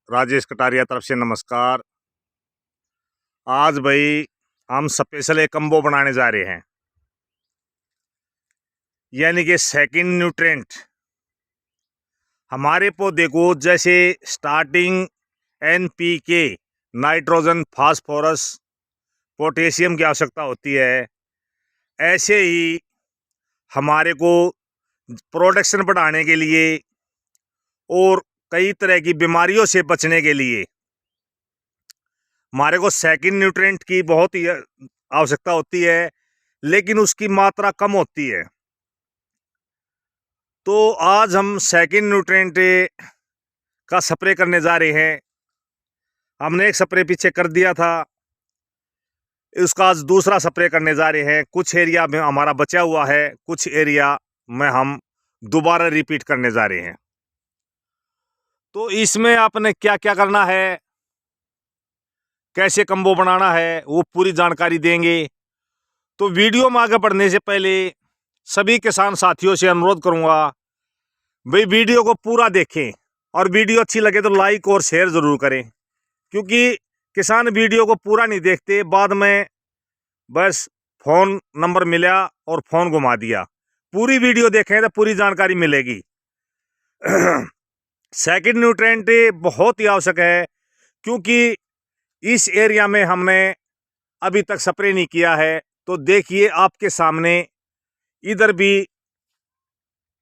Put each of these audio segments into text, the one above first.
राजेश कटारिया तरफ से नमस्कार। आज भाई हम स्पेशल एक कंबो बनाने जा रहे हैं, यानी कि सेकंड न्यूट्रेंट। हमारे पौधे को जैसे starting NPK nitrogen, phosphorus, potassium की आवश्यकता होती है, ऐसे ही हमारे को प्रोडक्शन बढ़ाने के लिए और कई तरह की बीमारियों से बचने के लिए हमारे को सेकंड न्यूट्रेंट की बहुत ही आवश्यकता होती है, लेकिन उसकी मात्रा कम होती है। तो आज हम सेकंड न्यूट्रेंट का स्प्रे करने जा रहे हैं। हमने एक स्प्रे पीछे कर दिया था, उसका आज दूसरा स्प्रे करने जा रहे हैं। कुछ एरिया में हमारा बचा हुआ है, कुछ एरिया में हम दोबारा रिपीट करने जा रहे हैं। तो इसमें आपने क्या क्या करना है, कैसे कंबो बनाना है, वो पूरी जानकारी देंगे। तो वीडियो में आगे बढ़ने से पहले सभी किसान साथियों से अनुरोध करूंगा, भाई वीडियो को पूरा देखें और वीडियो अच्छी लगे तो लाइक और शेयर ज़रूर करें, क्योंकि किसान वीडियो को पूरा नहीं देखते, बाद में बस फ़ोन नंबर मिला और फ़ोन घुमा दिया। पूरी वीडियो देखें तो पूरी जानकारी मिलेगी। सेकंड न्यूट्रेंट बहुत ही आवश्यक है, क्योंकि इस एरिया में हमने अभी तक स्प्रे नहीं किया है। तो देखिए आपके सामने इधर भी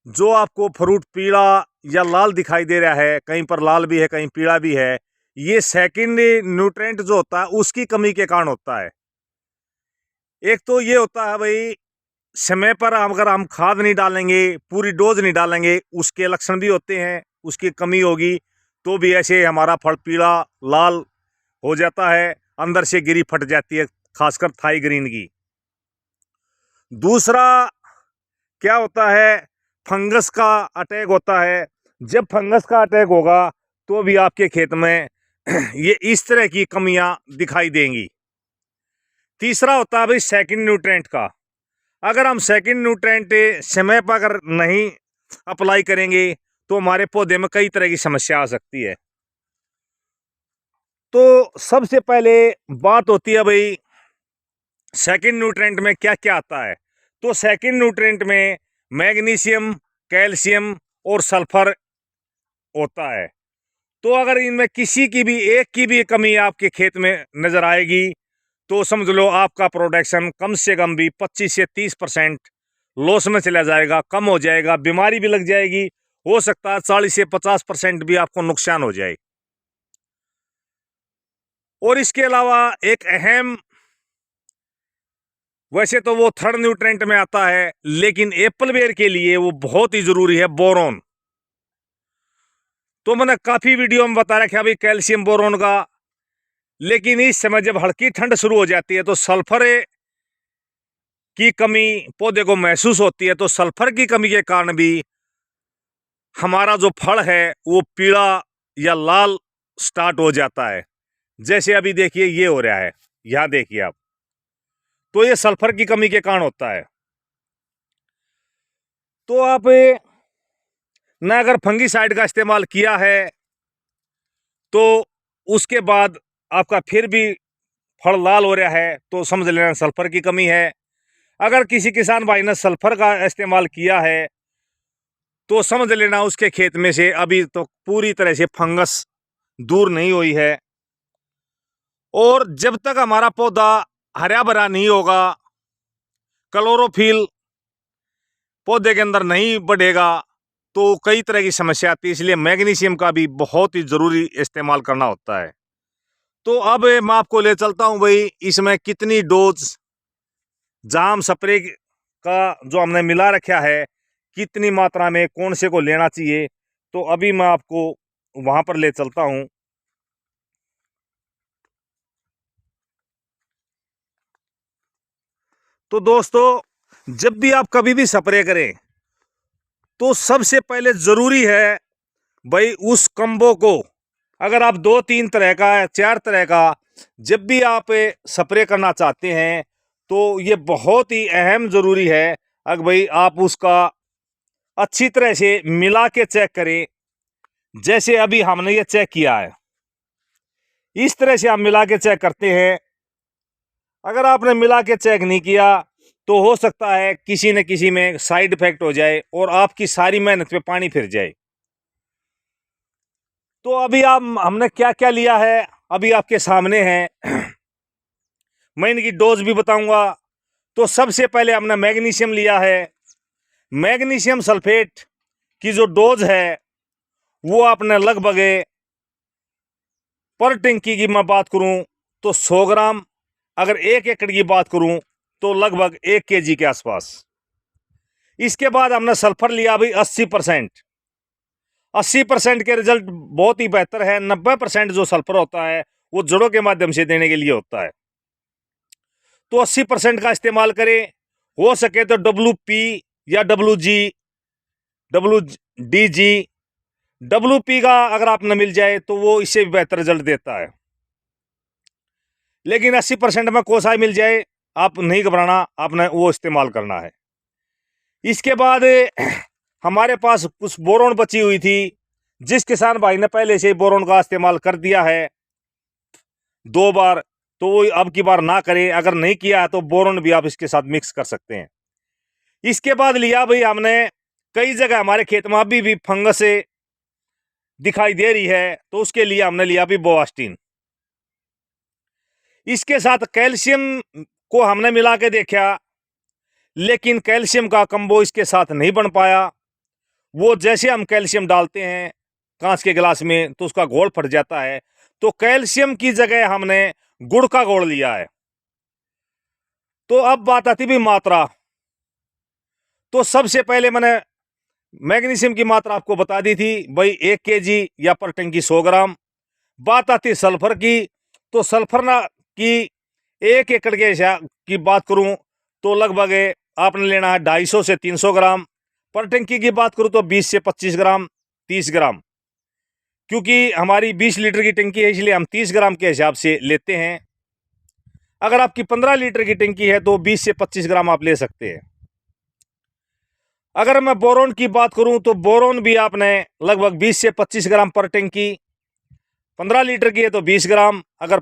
जो आपको फ्रूट पीला या लाल दिखाई दे रहा है, कहीं पर लाल भी है कहीं पीला भी है, ये सेकंड न्यूट्रेंट जो होता है उसकी कमी के कारण होता है। एक तो ये होता है भाई, समय पर अगर हम खाद नहीं डालेंगे, पूरी डोज नहीं डालेंगे, उसके लक्षण भी होते हैं, उसकी कमी होगी तो भी ऐसे हमारा फल पीला लाल हो जाता है, अंदर से गिरी फट जाती है, खासकर थाई ग्रीन की। दूसरा क्या होता है, फंगस का अटैक होता है। जब फंगस का अटैक होगा तो भी आपके खेत में ये इस तरह की कमियां दिखाई देंगी। तीसरा होता है भाई सेकंड न्यूट्रेंट का। अगर हम सेकंड न्यूट्रेंट समय पर अगर नहीं अप्लाई करेंगे तो हमारे पौधे में कई तरह की समस्या आ सकती है। तो सबसे पहले बात होती है भाई, सेकंड न्यूट्रेंट में क्या क्या आता है। तो सेकंड न्यूट्रेंट में मैग्नीशियम, कैल्शियम और सल्फर होता है। तो अगर इनमें किसी की भी एक की भी कमी आपके खेत में नज़र आएगी तो समझ लो आपका प्रोडक्शन कम से कम भी 25 से 30% लॉस में चला जाएगा, कम हो जाएगा, बीमारी भी लग जाएगी, हो सकता है 40 से 50% भी आपको नुकसान हो जाए। और इसके अलावा एक अहम, वैसे तो वो थर्ड न्यूट्रेंट में आता है, लेकिन एप्पल बेर के लिए वो बहुत ही जरूरी है, बोरोन। तो मैंने काफी वीडियो में बता रखा भाई कैल्शियम बोरोन का, लेकिन इस समय जब हल्की ठंड शुरू हो जाती है तो सल्फर की कमी पौधे को महसूस होती है। तो सल्फर की कमी के कारण भी हमारा जो फल है वो पीला या लाल स्टार्ट हो जाता है। जैसे अभी देखिए ये हो रहा है, यहां देखिए आप, तो ये सल्फर की कमी के कारण होता है। तो आप ना अगर फंगीसाइड का इस्तेमाल किया है तो उसके बाद आपका फिर भी फल लाल हो रहा है तो समझ लेना सल्फर की कमी है। अगर किसी किसान भाई ने सल्फर का इस्तेमाल किया है तो समझ लेना उसके खेत में से अभी तो पूरी तरह से फंगस दूर नहीं हुई है। और जब तक हमारा पौधा हरा भरा नहीं होगा, क्लोरोफिल पौधे के अंदर नहीं बढ़ेगा, तो कई तरह की समस्या आती है। इसलिए मैग्नीशियम का भी बहुत ही ज़रूरी इस्तेमाल करना होता है। तो अब मैं आपको ले चलता हूं भाई, इसमें कितनी डोज जाम स्प्रे का जो हमने मिला रखा है, कितनी मात्रा में कौन से को लेना चाहिए, तो अभी मैं आपको वहां पर ले चलता हूं। तो दोस्तों, जब भी आप कभी भी स्प्रे करें तो सबसे पहले ज़रूरी है भाई उस कंबो को, अगर आप 2-3 तरह का 4 तरह का जब भी आप स्प्रे करना चाहते हैं तो ये बहुत ही अहम ज़रूरी है। अगर भाई आप उसका अच्छी तरह से मिला के चेक करें, जैसे अभी हमने ये चेक किया है, इस तरह से आप मिला के चेक करते हैं। अगर आपने मिला के चेक नहीं किया तो हो सकता है किसी न किसी में साइड इफेक्ट हो जाए और आपकी सारी मेहनत पे पानी फिर जाए। तो अभी आप हमने क्या क्या लिया है अभी आपके सामने है। मैं इनकी डोज भी बताऊंगा। तो सबसे पहले हमने मैग्नीशियम लिया है। मैग्नीशियम सल्फेट की जो डोज है वो आपने लगभग पर टंकी की मैं बात करूं तो 100 ग्राम, अगर 1 एकड़ की बात करूं तो लगभग 1 केजी के आसपास। इसके बाद हमने सल्फर लिया भाई 80%। 80% के रिजल्ट बहुत ही बेहतर है। 90% जो सल्फर होता है वो जड़ों के माध्यम से देने के लिए होता है। तो 80% का इस्तेमाल करें। हो सके तो WP या WD जी, WP का अगर आपने मिल जाए तो वो इससे भी बेहतर रिजल्ट देता है। लेकिन 80% में कोसा मिल जाए आप नहीं घबराना, आपने वो इस्तेमाल करना है। इसके बाद हमारे पास कुछ बोरोन बची हुई थी। जिस किसान भाई ने पहले से बोरोन का इस्तेमाल कर दिया है 2 बार, तो वो अब की बार ना करे। अगर नहीं किया है तो बोरोन भी आप इसके साथ मिक्स कर सकते हैं। इसके बाद लिया भाई हमने, कई जगह हमारे खेत में अभी भी फंगस दिखाई दे रही है तो उसके लिए हमने लिया भी बोवास्टिन। इसके साथ कैल्शियम को हमने मिला के देखा, लेकिन कैल्शियम का कंबो इसके साथ नहीं बन पाया। वो जैसे हम कैल्शियम डालते हैं कांच के गिलास में तो उसका घोल फट जाता है। तो कैल्शियम की जगह हमने गुड़ का घोल लिया है। तो अब बात आती भी मात्रा। तो सबसे पहले मैंने मैग्नीशियम की मात्रा आपको बता दी थी भाई 1 केजी या पर टंकी 100 ग्राम। बात आती सल्फर की। तो सल्फर ना की 1 एकड़ के हिसाब की बात करूं तो लगभग आपने लेना है 250 से 300 ग्राम। पर टंकी की बात करूं तो 20 से 25 ग्राम, 30 ग्राम। क्योंकि हमारी 20 लीटर की टंकी है इसलिए हम 30 ग्राम के हिसाब से लेते हैं। अगर आपकी 15 लीटर की टंकी है तो 20 से 25 ग्राम आप ले सकते हैं। अगर मैं बोरोन की बात करूं तो बोरोन भी आपने लगभग 20 से 25 ग्राम पर टंकी। 15 लीटर की है तो 20 ग्राम, अगर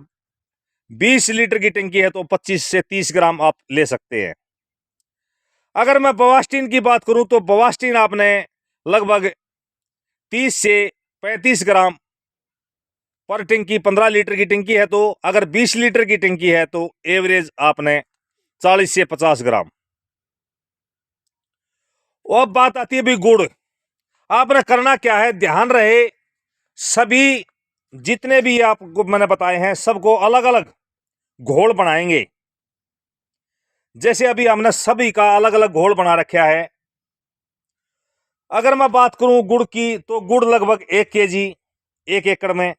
20 लीटर की टंकी है तो 25 से 30 ग्राम आप ले सकते हैं। अगर मैं बोवास्टिन की बात करूं तो बोवास्टिन आपने लगभग 30 से 35 ग्राम पर टंकी। 15 लीटर की टंकी है तो, अगर 20 लीटर की टंकी है तो एवरेज आपने 40 से 50 ग्राम। अब बात आती है भी गुड़। आपने करना क्या है, ध्यान रहे सभी जितने भी आपको मैंने बताए हैं सबको अलग अलग घोल बनाएंगे। जैसे अभी हमने सभी का अलग अलग घोल बना रखा है। अगर मैं बात करूं गुड़ की तो गुड़ लगभग 1 केजी 1 एकड़ में।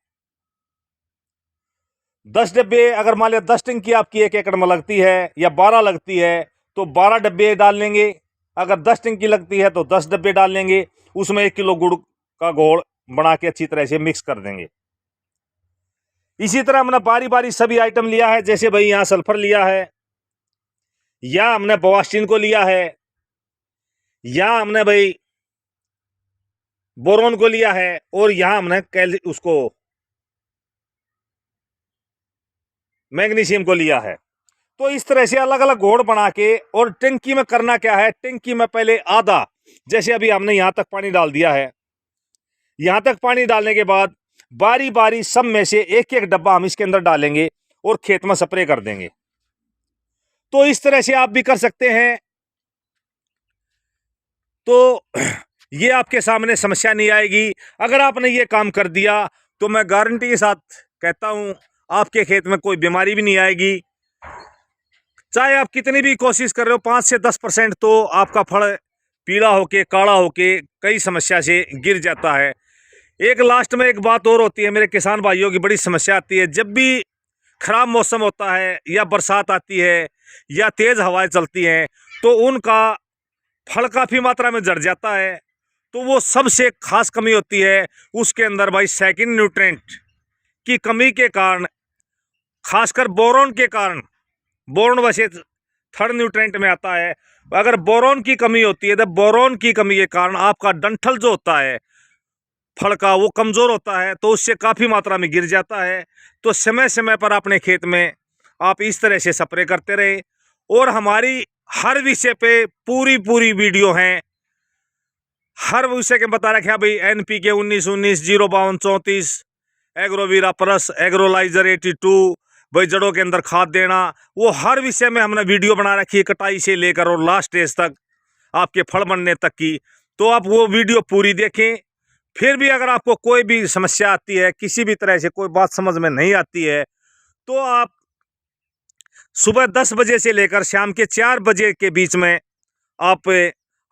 10 डब्बे, अगर मान लिया 10 टंकी आपकी 1 एकड़ में लगती है या 12 लगती है तो 12 डब्बे डाल लेंगे। अगर 10 टंकी लगती है तो 10 डब्बे डाल लेंगे। उसमें 1 किलो गुड़ का घोल बना के अच्छी तरह से मिक्स कर देंगे। इसी तरह हमने बारी बारी सभी आइटम लिया है। जैसे भाई यहां सल्फर लिया है, या हमने बोवास्टिन को लिया है, या हमने भाई बोरोन को लिया है, और यहां हमने उसको मैग्नीशियम को लिया है। तो इस तरह से अलग अलग घोल बना के, और टंकी में करना क्या है, टंकी में पहले आधा, जैसे अभी हमने यहां तक पानी डाल दिया है, यहां तक पानी डालने के बाद बारी बारी सब में से एक एक डब्बा हम इसके अंदर डालेंगे और खेत में स्प्रे कर देंगे। तो इस तरह से आप भी कर सकते हैं। तो ये आपके सामने समस्या नहीं आएगी। अगर आपने ये काम कर दिया तो मैं गारंटी के साथ कहता हूं आपके खेत में कोई बीमारी भी नहीं आएगी। चाहे आप कितनी भी कोशिश कर रहे हो, 5 से 10% तो आपका फल पीला होके काला होके कई समस्या से गिर जाता है। एक लास्ट में एक बात और होती है, मेरे किसान भाइयों की बड़ी समस्या आती है। जब भी खराब मौसम होता है या बरसात आती है या तेज हवाएं चलती हैं तो उनका फल काफ़ी मात्रा में झड़ जाता है। तो वो सबसे खास कमी होती है उसके अंदर भाई सेकंड न्यूट्रेंट की कमी के कारण, खासकर बोरोन के कारण। बोरोन वैसे थर्ड न्यूट्रेंट में आता है। अगर बोरोन की कमी होती है तो बोरोन की कमी के कारण आपका डंठल जो होता है फल का वो कमज़ोर होता है तो उससे काफ़ी मात्रा में गिर जाता है। तो समय समय पर अपने खेत में आप इस तरह से स्प्रे करते रहे। और हमारी हर विषय पे पूरी वीडियो हैं, हर विषय के बता रखे भाई। NPK 19-19, 052-34, एग्रोवीरा प्लस, एग्रोलाइजर 82, भाई जड़ों के अंदर खाद देना, वो हर विषय में हमने वीडियो बना रखी है, कटाई से लेकर और लास्ट स्टेज तक आपके फल बनने तक की। तो आप वो वीडियो पूरी देखें। फिर भी अगर आपको कोई भी समस्या आती है, किसी भी तरह से कोई बात समझ में नहीं आती है, तो आप सुबह 10 बजे से लेकर शाम के 4 बजे के बीच में आप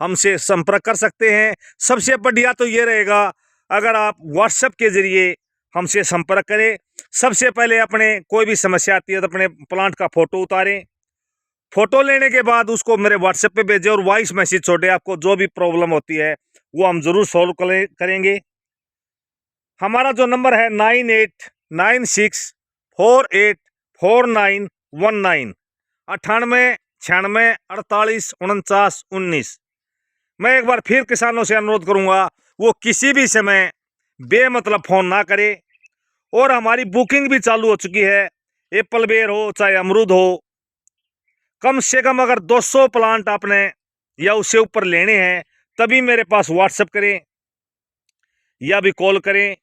हमसे संपर्क कर सकते हैं। सबसे बढ़िया तो ये रहेगा अगर आप व्हाट्सएप के ज़रिए हमसे संपर्क करें। सबसे पहले अपने कोई भी समस्या आती है तो अपने प्लांट का फ़ोटो उतारें। फ़ोटो लेने के बाद उसको मेरे व्हाट्सएप पे भेजें और वॉइस मैसेज छोड़े। आपको जो भी प्रॉब्लम होती है वो हम ज़रूर सॉल्व करेंगे। हमारा जो नंबर है 9896484919, 9896484919। मैं एक बार फिर किसानों से अनुरोध करूंगा, वो किसी भी समय बेमतलब फ़ोन ना करें। और हमारी बुकिंग भी चालू हो चुकी है, एप्पल बेर हो चाहे अमरूद हो। कम से कम अगर 200 प्लांट आपने या उससे ऊपर लेने हैं तभी मेरे पास व्हाट्सएप करें या भी कॉल करें।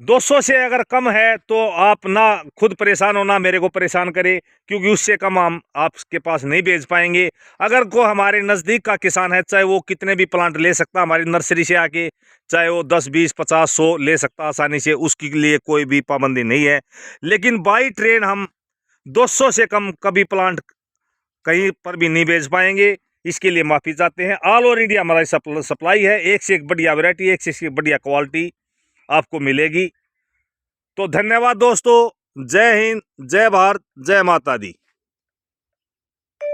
200 से अगर कम है तो आप ना खुद परेशान हो ना मेरे को परेशान करें, क्योंकि उससे कम हम आपके पास नहीं भेज पाएंगे। अगर कोई हमारे नज़दीक का किसान है, चाहे वो कितने भी प्लांट ले सकता हमारी नर्सरी से आके, चाहे वो 10, 20, 50, 100 ले सकता आसानी से, उसके लिए कोई भी पाबंदी नहीं है। लेकिन बाई ट्रेन हम 200 से कम कभी प्लांट कहीं पर भी नहीं भेज पाएंगे। इसके लिए माफ़ी चाहते हैं। ऑल ओवर इंडिया हमारी सप्लाई है, एक से एक बढ़िया वैरायटी, एक से एक बढ़िया क्वालिटी आपको मिलेगी। तो धन्यवाद दोस्तों। जय हिंद, जय भारत, जय माता दी।